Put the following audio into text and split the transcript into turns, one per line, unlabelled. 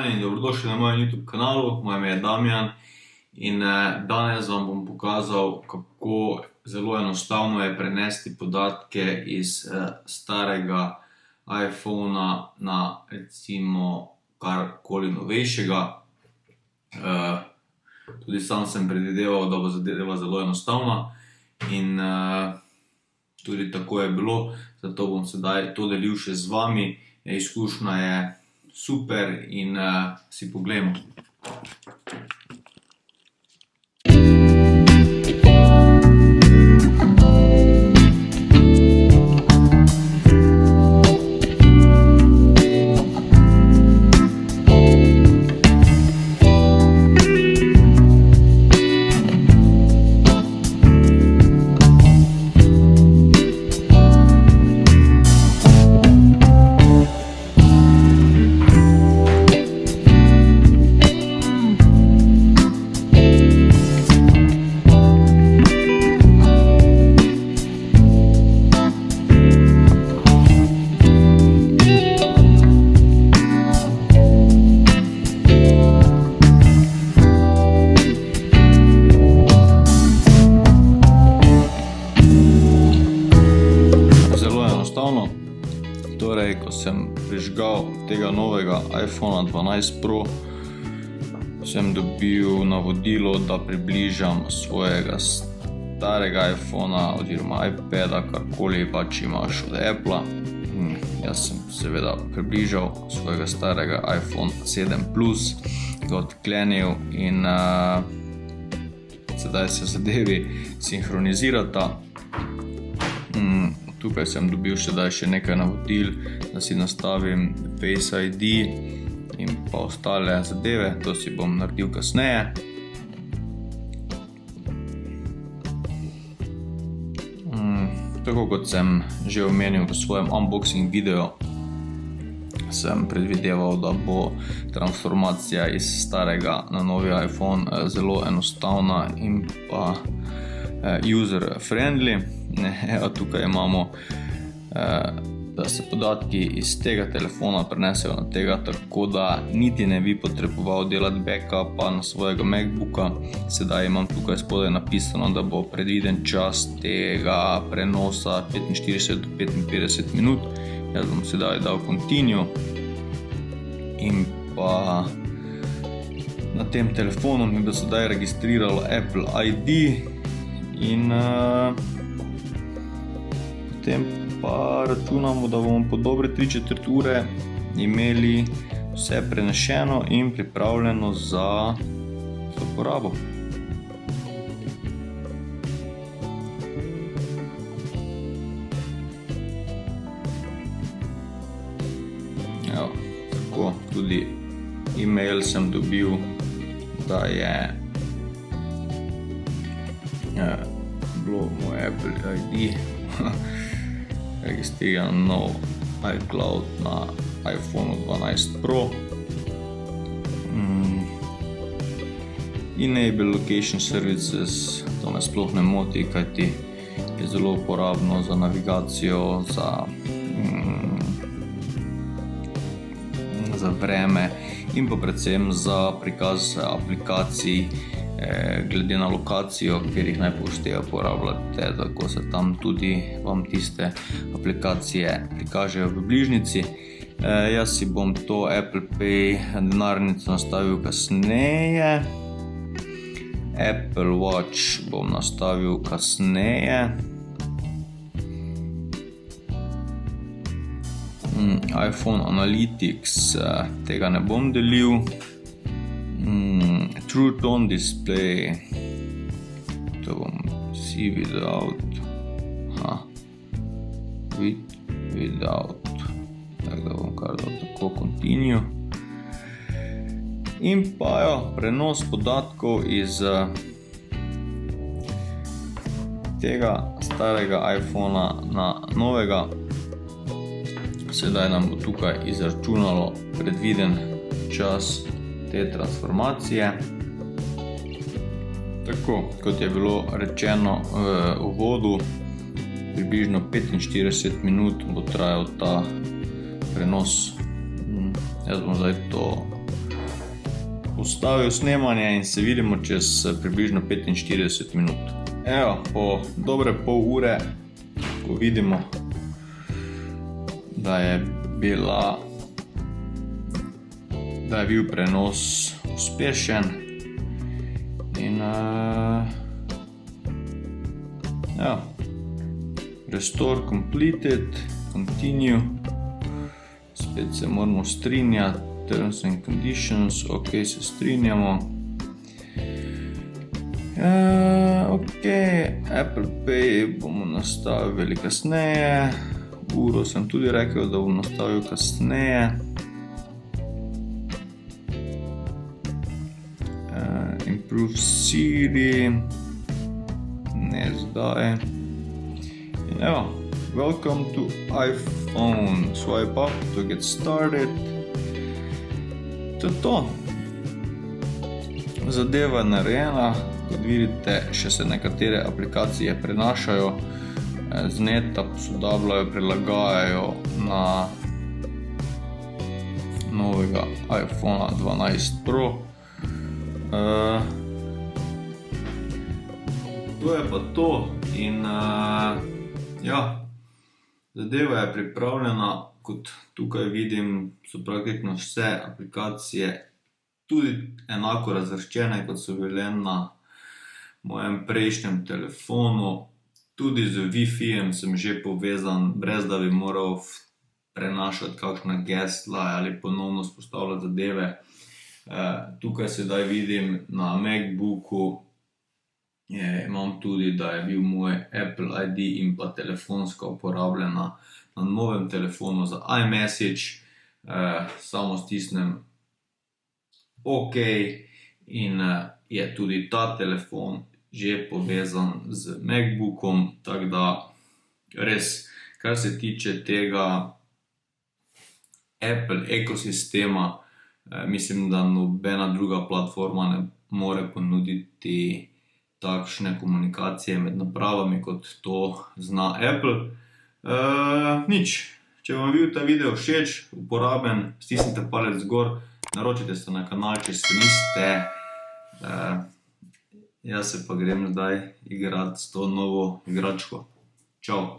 Pozdravljeni in dobrodošli na mojem YouTube kanalu. Moje ime je Damjan in danes vam bom pokazal, kako zelo enostavno je prenesti podatke iz starega iPhona na recimo karkoli novejšega. Tudi sam sem predvideval, da bo zadeva zelo enostavna in tudi tako je bilo, zato bom sedaj to delil še z vami. Izkušnja je super in si poglejmo. Torej, ko sem prižgal tega novega iPhona 12 Pro, sem dobil navodilo, da približam svojega starega iPhona oziroma iPada, karkoli pač imaš od Appla. Jaz sem seveda približal svojega starega iPhone 7 Plus, ga odklenil in sedaj se zadevi sinhronizirata. Tukaj sem dobil še nekaj navodil, da si nastavim Face ID in pa ostale zadeve, to si bom naredil kasneje. Tako kot sem že omenil v svojem unboxing videu, sem predvideval, da bo transformacija iz starega na novi iPhone zelo enostavna in pa user friendly. Tukaj imamo, da se podatki iz tega telefona prenesejo na tega, tako da niti ne bi potreboval delati backupa na svojega MacBooka. Sedaj imam tukaj spodaj napisano, da bo predviden čas tega prenosa 45 do 55 minut. Jaz bom sedaj dal continue in pa na tem telefonu mi bo sedaj registriralo Apple ID in potem pa računamo, da bomo po dobre 3/4 ure imeli vse prenešeno in pripravljeno za uporabo. Tako, tudi e-mail sem dobil, da je bilo moj Apple ID registriran nov iCloud na iPhone 12 Pro. Enable Location Services, to me sploh ne moti, kajti je zelo uporabno za navigacijo, za vreme in pa predvsem za prikaz aplikacij glede na lokacijo, kjer jih najpogosteje uporabljate, tako se tam tudi vam tiste aplikacije prikažejo v bližnjici. Jaz si bom to Apple Pay denarnico nastavil kasneje. Apple Watch bom nastavil kasneje. iPhone Analytics, tega ne bom delil. True Tone Display, to bom see without, without, tako da bom kar dal tako continue. In pa prenos podatkov iz tega starega iPhona na novega. Sedaj nam bo tukaj izračunalo predviden čas te transformacije. Tako, kot je bilo rečeno v uvodu, približno 45 minut bo trajal ta prenos. Jaz bom zdaj to ustavil snemanje in se vidimo čez približno 45 minut. Evo, po dobre pol ure, ko vidimo, da je bil prenos uspešen in restore completed, continue, spet se moramo strinjati, terms and conditions, ok, se strinjamo. Ok, Apple Pay bomo nastavili kasneje, uro sem tudi rekel, da bom nastavil kasneje. Improve Siri, ne zdaj. In evo, welcome to iPhone, swipe up to get started. To je to. Zadeva je narejena, kot vidite, še se nekatere aplikacije prenašajo z neta, posodabljajo, prilagajajo na novega iPhone 12 Pro. To je pa to in zadeva je pripravljena, kot tukaj vidim, so praktično vse aplikacije tudi enako razvrščene, kot so bile na mojem prejšnjem telefonu. Tudi z Wi-Fi-jem sem že povezan, brez da bi moral prenašati kakšna gesla ali ponovno vzpostavljati zadeve. Tukaj sedaj vidim na MacBooku, imam tudi, da je bil moj Apple ID in pa telefonska uporabljena na novem telefonu za iMessage. Samo stisnem OK in je tudi ta telefon že povezan z MacBookom, tako da res, kar se tiče tega Apple ekosistema, mislim, da nobena druga platforma ne more ponuditi takšne komunikacije med napravami, kot to zna Apple. Nič, če vam je bil ta video všeč, uporaben, stisnite palec gor, naročite se na kanal, če se niste. Jaz se pa grem zdaj igrati s to novo igračko. Čau!